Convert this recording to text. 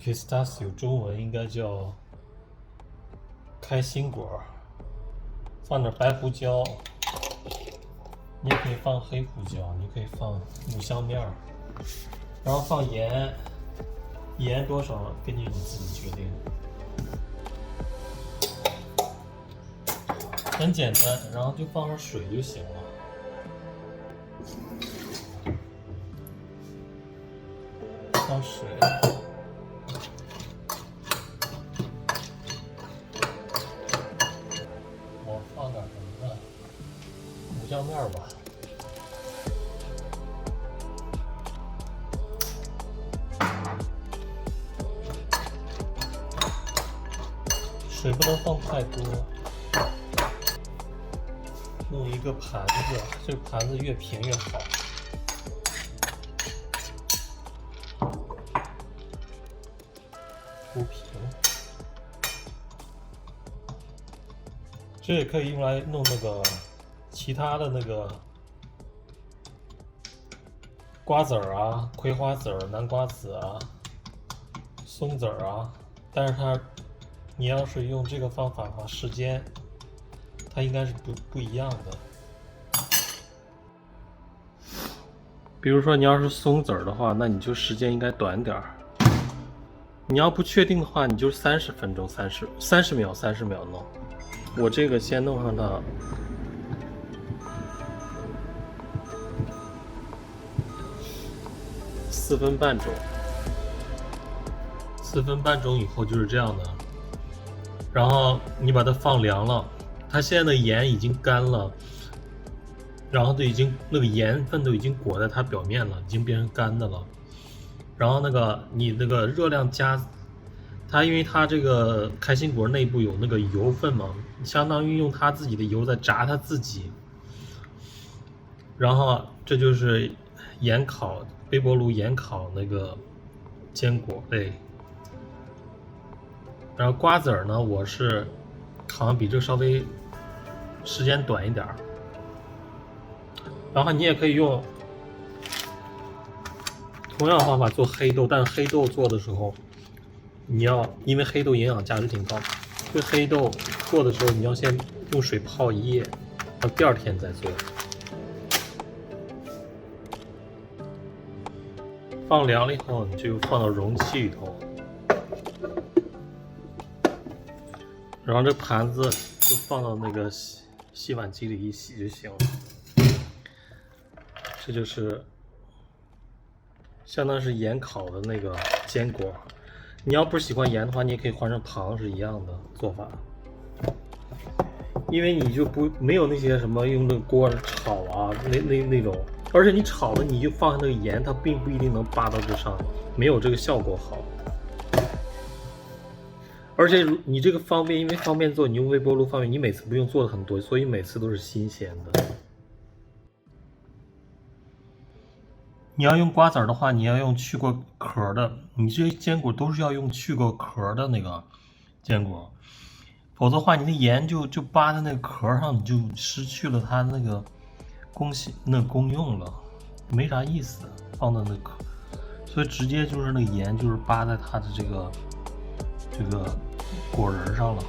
pistachio 中文应该叫开心果，放点白胡椒，你也可以放黑胡椒，你可以放五香面，然后放盐，盐多少根据你自己决定。很简单，然后就放上水就行了。放水。我放点什么呢？五香面吧。水不能放太多。弄一个盘子，这个盘子越平越好。铺平。这也可以用来弄那个其他的那个瓜子儿啊、葵花籽儿、南瓜子啊、松子儿啊。但是你要是用这个方法的话，时间它应该是不一样的。比如说你要是松子儿的话，那你就时间应该短点儿。你要不确定的话，你就30分钟30秒弄。我这个先弄上它4分半钟，4分半钟以后就是这样的。然后你把它放凉了，它现在的盐已经干了，然后都已经那个盐分都已经裹在它表面了，已经变成干的了。然后你那个热量加，它因为它这个开心果内部有那个油分嘛，相当于用它自己的油在炸它自己。然后这就是微波炉盐烤那个坚果类。然后瓜子儿呢，我是好像比这稍微时间短一点。然后你也可以用同样方法做黑豆，但是黑豆做的时候，因为黑豆营养价值挺高，这黑豆做的时候你要先用水泡1夜，到第2天再做。放凉了以后，你就放到容器里头，然后这盘子就放到那个洗碗机里一洗就行了。这就是相当是盐烤的那个坚果。你要不是喜欢盐的话，你也可以换成糖，是一样的做法。因为你就没有那些什么用那个锅炒啊那种，而且你炒了你就放那个盐，它并不一定能扒到这上，没有这个效果好。而且你这个方便，因为方便做，你用微波炉方便，你每次不用做的很多，所以每次都是新鲜的。你要用瓜子儿的话，你要用去过壳的，你这些坚果都是要用去过壳的那个坚果，否则的话，你的盐就扒在那个壳上，你就失去了它那个功用了，没啥意思。放到那壳，所以直接就是那个盐就是扒在它的这个果仁上了。